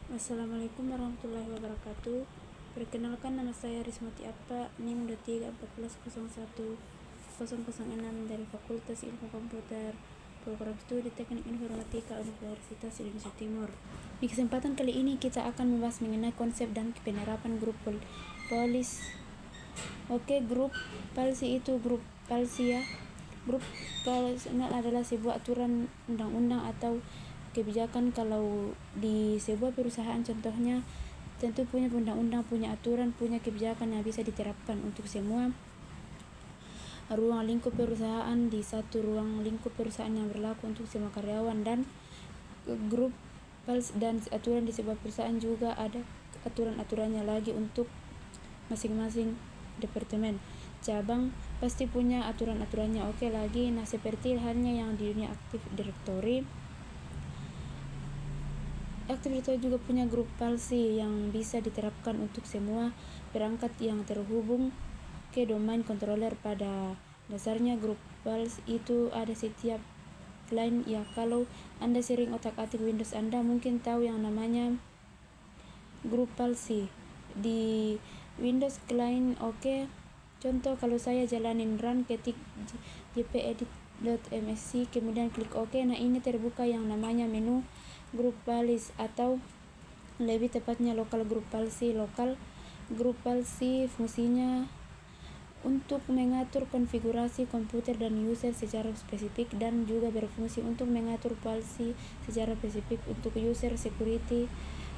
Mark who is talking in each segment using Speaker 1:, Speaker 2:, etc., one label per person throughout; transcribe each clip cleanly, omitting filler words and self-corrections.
Speaker 1: Assalamualaikum warahmatullahi wabarakatuh. Perkenalkan, nama saya Rismati Atta, NIM 231401 dari Fakultas Ilmu Komputer, Program Studi Teknik Informatika Universitas Indonesia Timur. Di kesempatan kali ini kita akan membahas mengenai konsep dan penerapan grup polis. Grup palsi itu grup palsi ya. Grup palsi adalah sebuah aturan undang-undang atau kebijakan kalau di sebuah perusahaan, contohnya tentu punya undang-undang, punya aturan, punya kebijakan yang bisa diterapkan untuk semua ruang lingkup perusahaan, di satu ruang lingkup perusahaan yang berlaku untuk semua karyawan. Dan grup dan aturan di sebuah perusahaan juga ada aturan-aturannya lagi untuk masing-masing departemen cabang, pasti punya aturan-aturannya. Nah seperti halnya yang di dunia Active Directory juga punya grup palsi yang bisa diterapkan untuk semua perangkat yang terhubung ke domain controller. Pada dasarnya grup palsi itu ada setiap client ya. Kalau Anda sering otak-atik Windows, Anda mungkin tahu yang namanya grup palsi di Windows client. Contoh, kalau saya jalanin run, ketik jpedit.msc kemudian klik OK, nah ini terbuka yang namanya menu grup palsi, atau lebih tepatnya lokal grup palsi. Lokal grup palsi fungsinya untuk mengatur konfigurasi komputer dan user secara spesifik, dan juga berfungsi untuk mengatur palsi secara spesifik untuk user, security,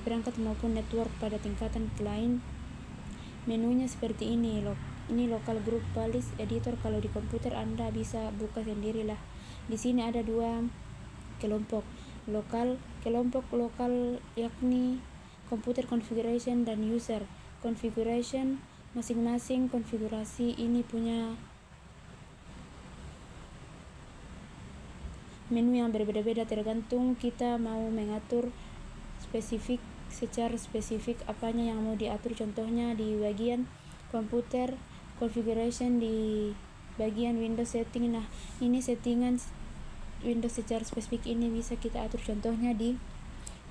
Speaker 1: perangkat maupun network pada tingkatan client. Menunya seperti ini. Ini lokal grup palsi editor. Kalau di komputer Anda bisa buka sendirilah. Di sini ada dua kelompok kelompok lokal, yakni computer configuration dan user configuration. Masing-masing konfigurasi ini punya menu yang berbeda-beda tergantung kita mau mengatur secara spesifik apanya yang mau diatur. Contohnya di bagian computer configuration, di bagian Windows setting. Nah ini settingan Windows secara spesifik ini bisa kita atur. Contohnya di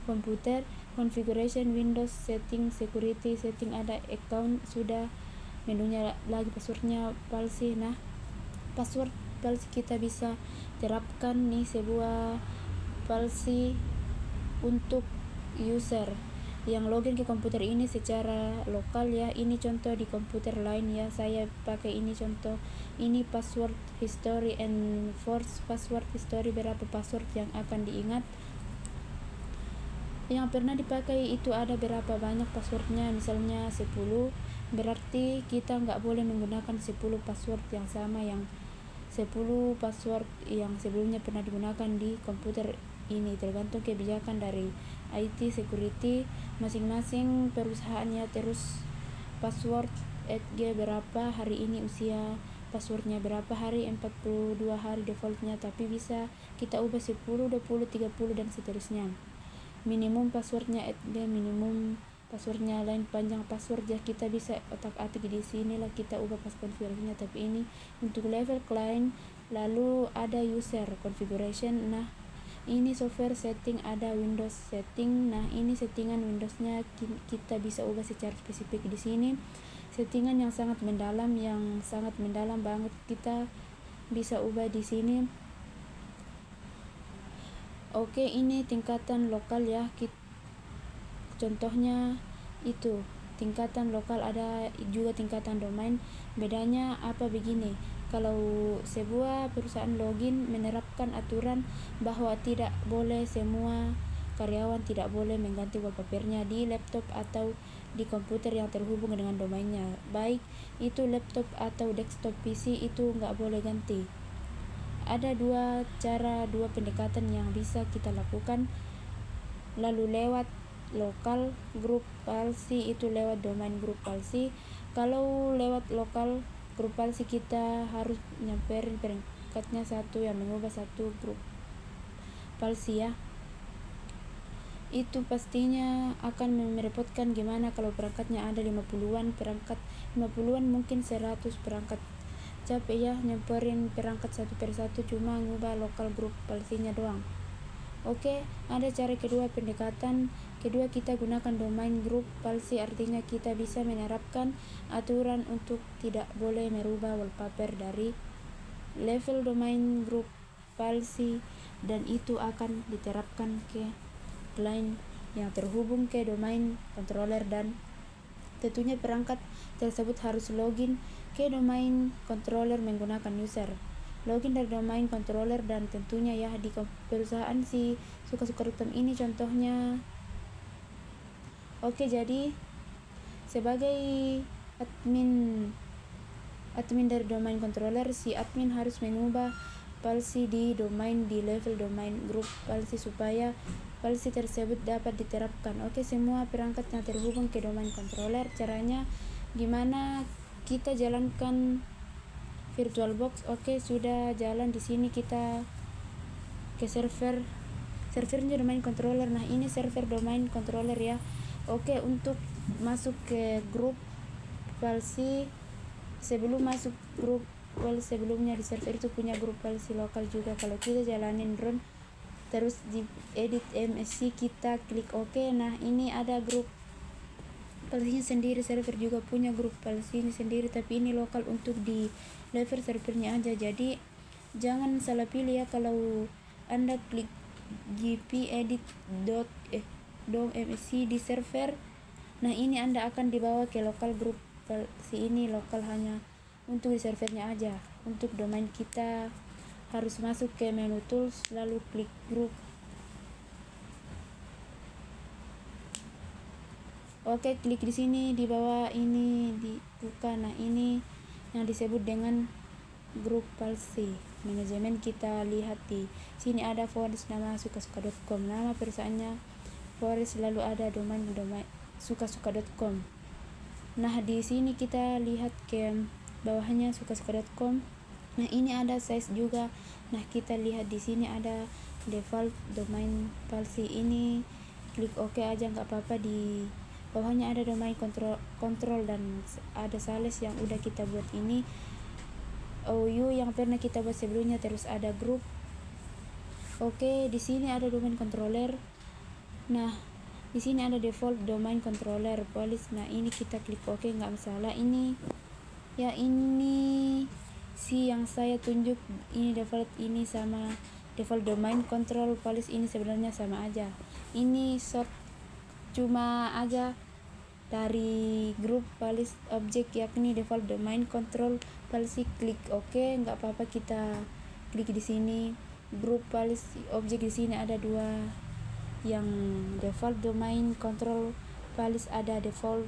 Speaker 1: computer configuration, Windows setting, security setting, ada account, sudah menunya lagi passwordnya palsi. Nah password palsi kita bisa terapkan nih sebuah palsi untuk user yang login ke komputer ini secara lokal ya. Ini contoh di komputer lain ya, saya pakai ini contoh. Ini password history and force password history, berapa password yang akan diingat, yang pernah dipakai itu ada berapa banyak passwordnya. Misalnya 10, berarti kita nggak boleh menggunakan 10 password yang sama, yang 10 password yang sebelumnya pernah digunakan di komputer ini. Tergantung kebijakan dari IT security masing-masing perusahaannya. Terus password berapa hari ini, usia passwordnya berapa hari, 42 hari defaultnya, tapi bisa kita ubah 10, 20, 30 dan seterusnya. Minimum passwordnya minimum passwordnya lain panjang password ya, kita bisa otak-atik di sini lah, kita ubah pas konfigurasinya. Tapi ini untuk level client. Lalu ada user configuration. Nah ini software setting, ada Windows setting. Nah ini settingan Windowsnya kita bisa ubah secara spesifik di sini. Settingan yang sangat mendalam banget kita bisa ubah di sini. Ini tingkatan lokal ya. Contohnya itu tingkatan lokal, ada juga tingkatan domain. Bedanya apa begini, kalau sebuah perusahaan login menerapkan aturan bahwa tidak boleh semua karyawan tidak boleh mengganti wallpapernya di laptop atau di komputer yang terhubung dengan domainnya, baik itu laptop atau desktop PC, itu nggak boleh ganti. Ada dua pendekatan yang bisa kita lakukan. Lalu lewat lokal grup palsi, itu lewat domain grup palsi. Kalau lewat lokal grup palsi kita harus nyamperin perangkatnya satu, yang mengubah satu grup palsi ya. Itu pastinya akan merepotkan. Gimana kalau perangkatnya ada 50-an perangkat, 50-an mungkin 100 perangkat, capek ya nyamperin perangkat satu persatu, cuma ngubah lokal grup palsinya doang. Ada cara kedua pendekatan Kedua, kita gunakan domain group policy, artinya kita bisa menerapkan aturan untuk tidak boleh merubah wallpaper dari level domain group policy, dan itu akan diterapkan ke client yang terhubung ke domain controller, dan tentunya perangkat tersebut harus login ke domain controller menggunakan user login dari domain controller, dan tentunya ya di perusahaan si suka-suka.com ini contohnya. Oke, jadi sebagai admin dari domain controller, si admin harus mengubah policy di level domain group policy supaya policy tersebut dapat diterapkan. Oke, semua perangkat yang terhubung ke domain controller. Caranya gimana kita jalankan VirtualBox? Oke, sudah jalan. Di sini kita ke servernya domain controller. Nah, ini server domain controller ya. Oke, untuk masuk ke grup policy, sebelum masuk grup policy sebelumnya di server itu punya grup policy lokal juga. Kalau kita jalanin run terus di edit MSC, kita klik OK. Nah, ini ada grup policy sendiri, server juga punya grup policy ini sendiri, tapi ini lokal untuk di level servernya aja. Jadi jangan salah pilih ya kalau Anda klik gp edit dom MSC di server. Nah, ini Anda akan dibawa ke lokal grup policy ini, lokal hanya untuk di servernya aja. Untuk domain kita harus masuk ke menu tools lalu klik grup. Oke, klik di sini di bawah ini dibuka. Nah, ini yang disebut dengan grup policy manajemen. Kita lihat di sini ada Forest, nama suka-suka.com, nama perusahaannya Forest, lalu ada domain suka-suka.com. Nah, di sini kita lihat ke bawahnya suka-suka.com. Nah, ini ada size juga. Nah, kita lihat di sini ada default domain policy ini, klik OK aja nggak apa-apa. Di bawahnya ada domain control dan ada sales yang udah kita buat ini, OU yang pernah kita buat sebelumnya, terus ada grup. Oke, di sini ada domain controller. Nah, di sini ada default domain controller policy. Nah, ini kita klik OK, nggak masalah. Ini ya, ini si yang saya tunjuk ini default ini sama default domain control policy ini sebenarnya sama aja. Ini short cuma aja dari grup policy object, yakni default domain control policy. Klik OK, nggak apa-apa. Kita klik di sini grup policy object. Di sini ada dua, yang default domain control policy ada default.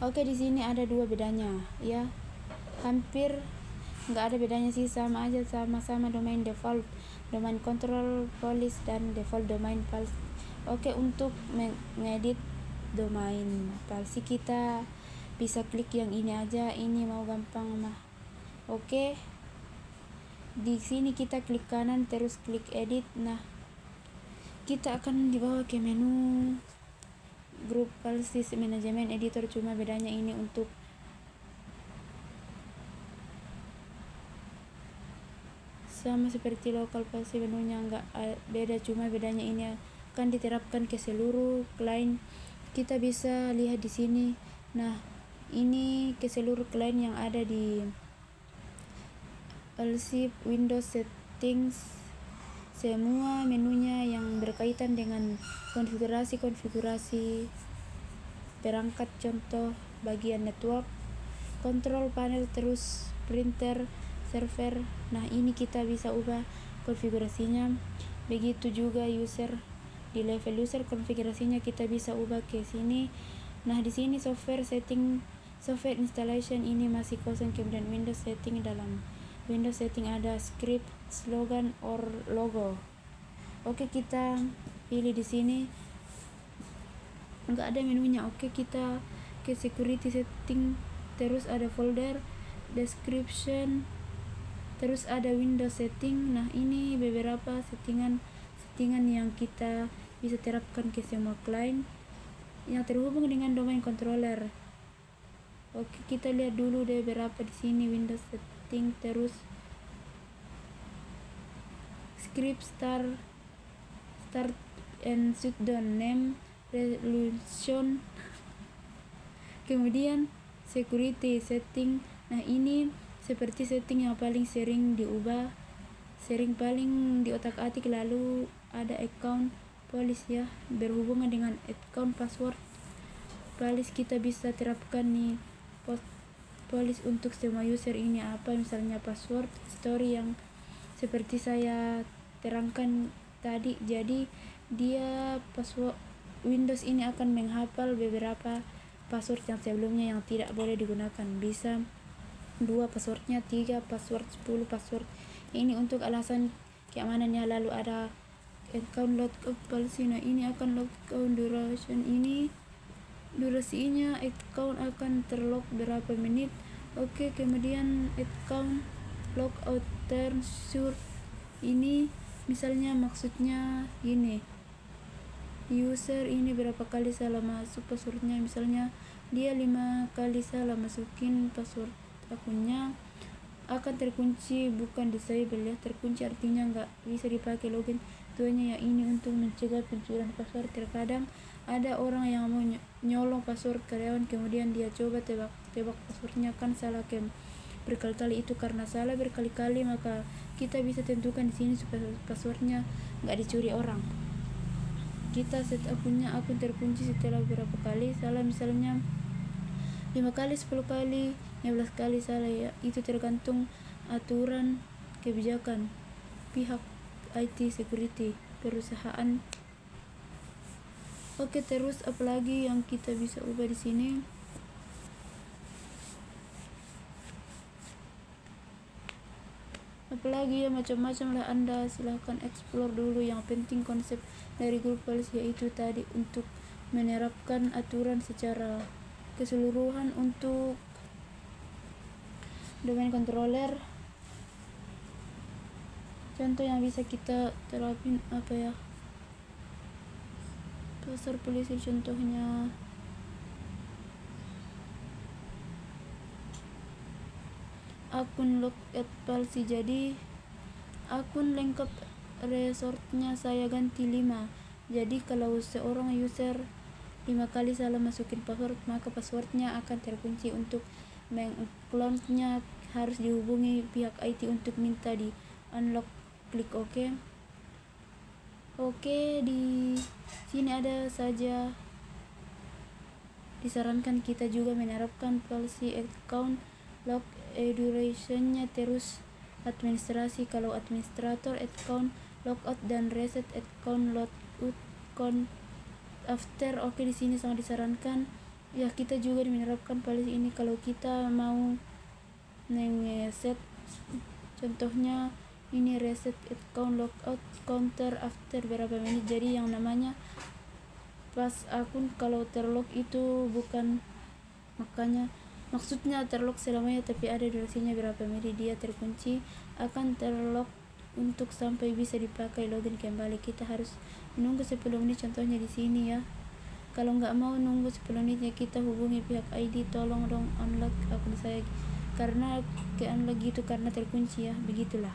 Speaker 1: Oke, di sini ada dua bedanya ya, hampir nggak ada bedanya sih, sama aja, sama-sama domain default domain control policy dan default domain policy. Oke, untuk mengedit domain policy kita bisa klik yang ini aja, ini mau gampang mah. Oke, di sini kita klik kanan terus klik edit. Nah, kita akan dibawa ke menu grup policy manajemen editor, cuma bedanya ini untuk sama seperti local policy, menunya nggak beda, cuma bedanya ini akan diterapkan ke seluruh client. Kita bisa lihat di sini. Nah, ini ke seluruh client yang ada di policy Windows settings, semua menunya yang berkaitan dengan konfigurasi perangkat, contoh bagian network, control panel, terus printer, server. Nah, ini kita bisa ubah konfigurasinya. Begitu juga user, di level user konfigurasinya kita bisa ubah ke sini. Nah, di sini software setting, software installation ini masih kosong. Kemudian Windows setting, dalam Windows setting ada script, slogan, or logo. Oke, kita pilih di sini, nggak ada menunya. Oke, kita ke security setting, terus ada folder, description, terus ada Windows setting. Nah, ini beberapa settingan yang kita bisa terapkan ke semua client yang terhubung dengan domain controller. Oke, kita lihat dulu deh beberapa di sini. Windows setting, terus script start and shutdown, name, resolution, kemudian security setting. Nah, ini seperti setting yang paling sering diubah, paling di otak-atik. Lalu ada account policy ya, berhubungan dengan account password policy. Kita bisa terapkan nih policy untuk semua user ini. Apa misalnya password history yang seperti saya terangkan tadi. Jadi dia password Windows ini akan menghafal beberapa password yang sebelumnya yang tidak boleh digunakan. Bisa 2 passwordnya, 3 password, 10 password. Ini untuk alasan keamanannya. Lalu ada account logout policy. Nah, ini akan logout duration. Ini durasinya account akan terlog berapa menit. Oke, kemudian account logout term sure. Ini misalnya maksudnya gini, user ini berapa kali salah masuk passwordnya. Misalnya dia 5 kali salah masukin password akunnya, akan terkunci, bukan disable ya. Terkunci artinya nggak bisa dipakai login tuanya ya. Ini untuk mencegah pencurian password. Terkadang ada orang yang mau nyolong password karyawan, kemudian dia coba tebak passwordnya, kan salah berkali-kali. Itu karena salah berkali-kali, maka kita bisa tentukan di sini supaya passwordnya nggak dicuri orang. Kita set akunnya, akun terkunci setelah beberapa kali salah, misalnya 5 kali, 10 kali, 15 kali salah ya. Itu tergantung aturan kebijakan pihak IT security perusahaan. Oke, terus apalagi yang kita bisa ubah di sini? Apalagi ya, macam-macam lah. Anda silahkan explore dulu. Yang penting konsep dari grup policy yaitu tadi, untuk menerapkan aturan secara keseluruhan untuk domain controller. Contoh yang bisa kita terapin apa ya, pasar polisi contohnya. Akun logout policy. Jadi akun lengkap resortnya saya ganti 5. Jadi kalau seorang user 5 kali salah masukin password, maka passwordnya akan terkunci. Untuk meng-clone-nya harus dihubungi pihak IT untuk minta di unlock. Klik OK. Oke, di sini ada saja disarankan kita juga menerapkan policy account log durationnya, terus administrasi. Kalau administrator account logout dan reset account logout count after. Oke, di sini sangat disarankan ya kita juga menerapkan policy ini kalau kita mau nge-set. Contohnya ini reset account logout counter after berapa menit. Jadi yang namanya pas akun kalau terlog itu bukan, makanya maksudnya terlog selamanya, tapi ada durasinya berapa menit dia terkunci, akan terlog untuk sampai bisa dipakai login kembali. Kita harus menunggu 10 menit contohnya di sini ya. Kalau nggak mau nunggu 10 menitnya, kita hubungi pihak ID, tolong dong unlock akun saya karena ke-unlock gitu karena terkunci ya. Begitulah.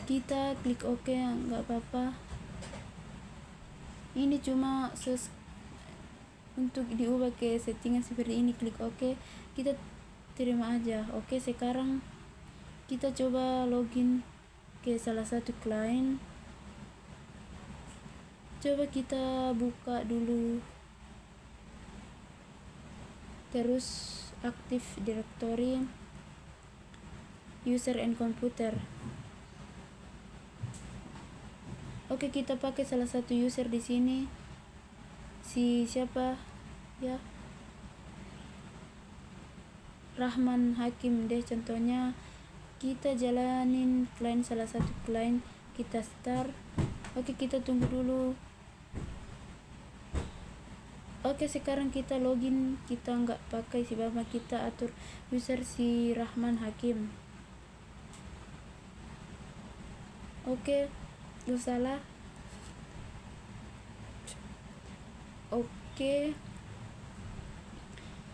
Speaker 1: Kita klik OK, nggak apa-apa. Ini cuma untuk diubah ke settingan seperti ini. Klik OK, kita terima aja. Oke, sekarang kita coba login ke salah satu klien. Coba kita buka dulu, terus aktif directory user and computer. Oke, kita pakai salah satu user di sini, si siapa ya, Rahman Hakim deh contohnya. Kita jalanin klien, salah satu klien, kita start. Oke, kita tunggu dulu. Oke, sekarang kita login. Kita nggak pakai si Bama, kita atur user si Rahman Hakim. Oke, gak salah. Oke,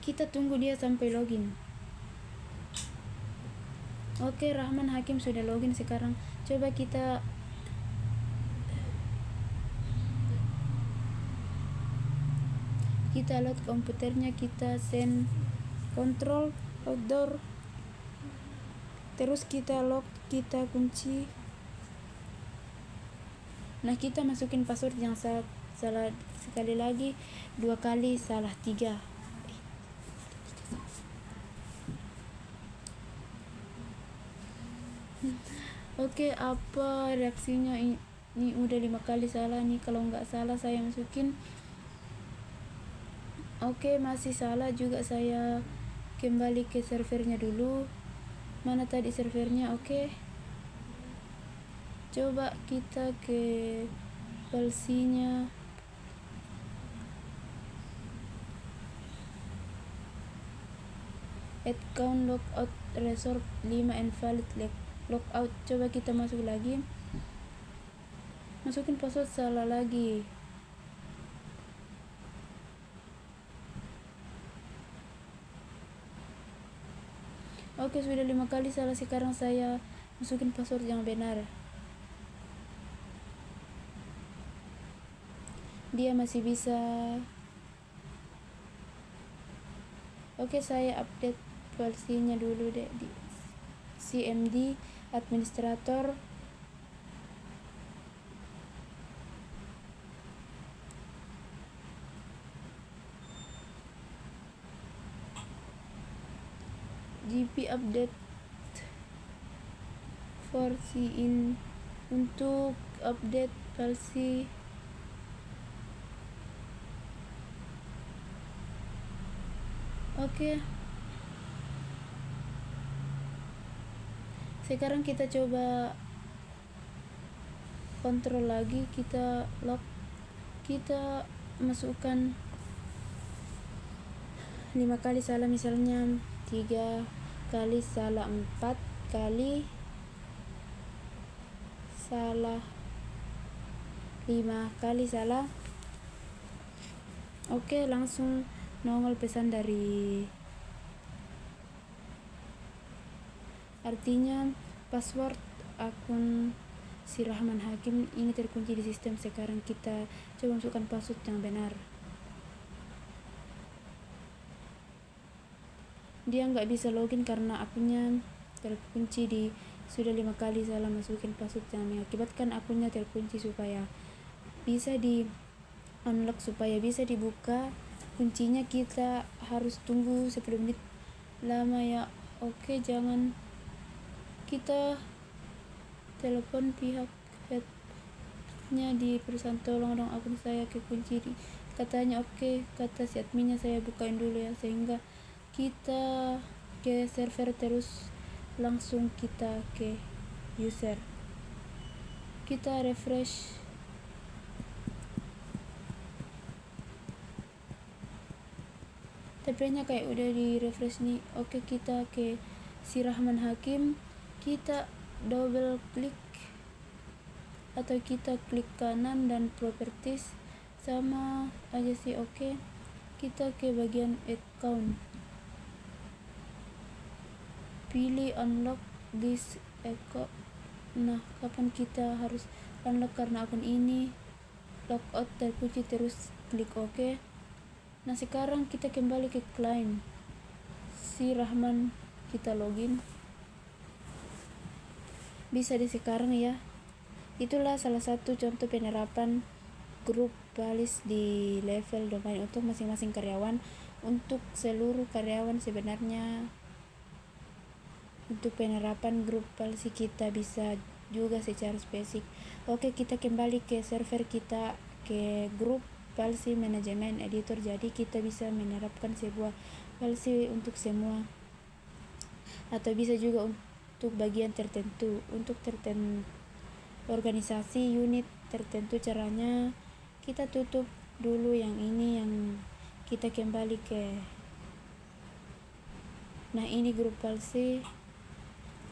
Speaker 1: kita tunggu dia sampai login. Oke, Rahman Hakim sudah login sekarang. Coba kita load komputernya, kita send control outdoor, terus kita lock, kita kunci. Nah, kita masukin password yang salah sekali lagi, 2 kali salah 3. Oke, apa reaksinya? Ini udah 5 kali salah nih. Kalau nggak salah saya masukin. Oke, masih salah juga. Saya kembali ke servernya dulu. Mana tadi servernya? Oke, coba kita ke policy-nya. Account logout resort 5 invalid logout. Coba kita masuk lagi, masukin password salah lagi. Oke, sudah 5 kali salah. Sekarang saya masukin password yang benar. Dia masih bisa. Oke, saya update versinya dulu deh di CMD administrator. GP update versi in untuk update versi. Oke, sekarang kita coba kontrol lagi, kita lock, kita masukkan 5 kali salah, misalnya 3 kali salah, 4 kali salah, 5 kali salah. Oke, langsung nongol pesan dari, artinya password akun si Rahman Hakim ini terkunci di sistem. Sekarang kita coba masukkan password yang benar. Dia nggak bisa login karena akunnya terkunci sudah 5 kali salah masukin password yang mengakibatkan akunnya terkunci. Supaya bisa di unlock, supaya bisa dibuka kuncinya, kita harus tunggu 10 menit lama ya. Oke, jangan, kita telepon pihak headnya di perusahaan, tolong dong akun saya kekunci katanya. Oke, kata si adminnya, saya bukain dulu ya, sehingga kita ke server terus langsung kita ke user, kita refresh. Tabelnya kayak udah di refresh nih. Oke, kita ke si Rahman Hakim, kita double klik atau kita klik kanan dan properties sama aja sih. Oke, kita ke bagian account, pilih unlock this account. Nah, kapan kita harus unlock karena akun ini logout terkunci, terus klik OK. Nah, sekarang kita kembali ke client si Rahman, kita login. Bisa di sekarang ya. Itulah salah satu contoh penerapan grup balis di level domain untuk masing-masing karyawan. Untuk seluruh karyawan sebenarnya untuk penerapan grup policy kita bisa juga secara spesifik. Oke, kita kembali ke server kita, ke grup policy manajemen editor. Jadi kita bisa menerapkan sebuah policy untuk semua, atau bisa juga untuk bagian tertentu, untuk organisasi unit tertentu. Caranya kita tutup dulu yang ini, yang kita kembali ke, nah ini grup policy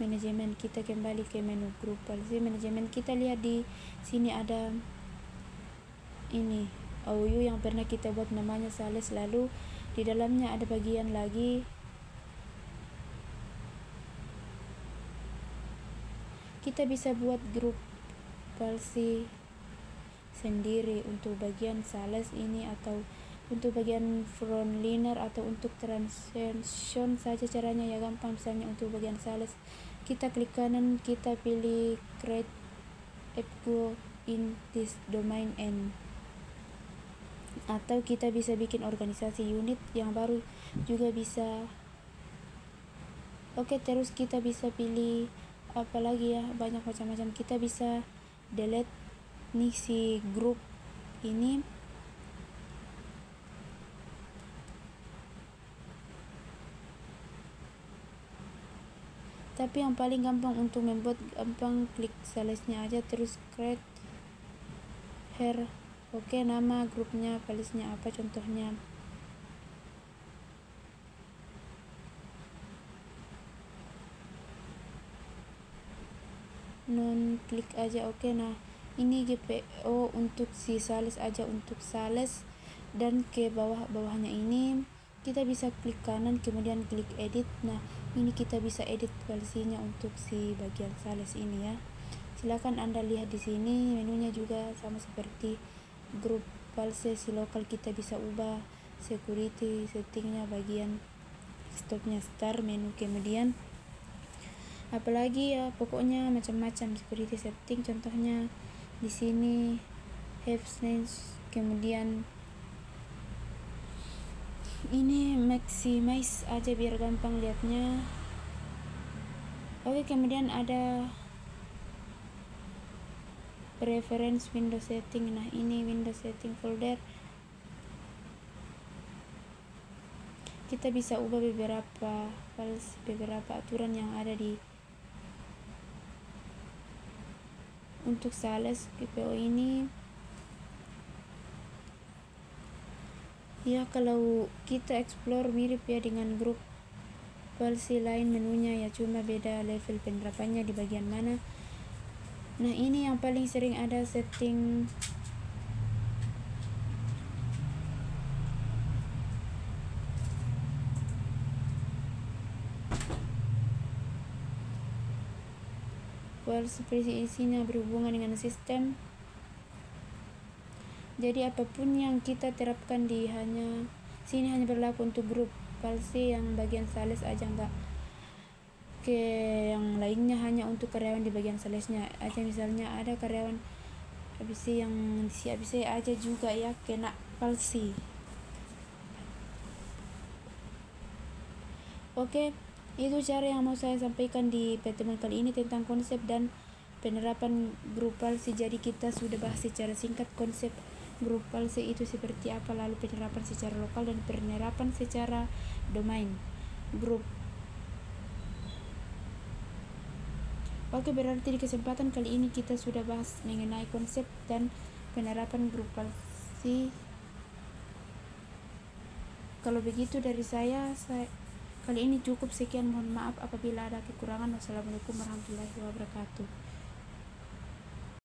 Speaker 1: manajemen. Kita kembali ke menu grup policy manajemen. Kita lihat di sini ada ini OU yang pernah kita buat, namanya Sales. Lalu di dalamnya ada bagian lagi kita bisa buat grup palsi sendiri untuk bagian sales ini, atau untuk bagian frontliner, atau untuk transaction saja. Caranya ya gampang. Misalnya untuk bagian sales, kita klik kanan, kita pilih create app go in this domain, and atau kita bisa bikin organisasi unit yang baru juga bisa. Oke, terus kita bisa pilih apa lagi ya, banyak macam-macam. Kita bisa delete nih si grup ini. Tapi yang paling gampang untuk membuat gampang, klik salesnya aja, terus create here. Oke, nama grupnya, palesnya apa contohnya. Non klik aja. Oke, nah ini GPO untuk si sales aja, untuk sales. Dan ke bawahnya ini kita bisa klik kanan, kemudian klik edit. Nah ini kita bisa edit polisinya untuk si bagian sales ini ya. Silakan Anda lihat di sini, menunya juga sama seperti grup palse. Si lokal kita bisa ubah security settingnya, bagian stopnya start, menu, kemudian apalagi ya, pokoknya macam-macam security setting. Contohnya di sini have snatch, kemudian ini maximize aja biar gampang lihatnya. Oke, kemudian ada preference window setting. Nah ini window setting folder, kita bisa ubah beberapa aturan yang ada di untuk sales GPO ini ya. Kalau kita explore mirip ya dengan grup palsi lain menunya ya, cuma beda level penerapannya di bagian mana. Nah ini yang paling sering ada setting seperti isinya berhubungan dengan sistem. Jadi apapun yang kita terapkan di sini hanya berlaku untuk grup palsi yang bagian sales aja, enggak ke yang lainnya, hanya untuk karyawan di bagian salesnya aja. Misalnya ada karyawan ABC yang si ABC aja juga ya kena palsi. Oke, itu cara yang mau saya sampaikan di pertemuan kali ini tentang konsep dan penerapan grup palsi. Jadi kita sudah bahas secara singkat konsep grup palsi itu seperti apa, lalu penerapan secara lokal dan penerapan secara domain grup. Oke, berarti di kesempatan kali ini kita sudah bahas mengenai konsep dan penerapan grup palsi. Kalau begitu dari saya kali ini cukup sekian. Mohon maaf apabila ada kekurangan. Wassalamualaikum warahmatullahi wabarakatuh.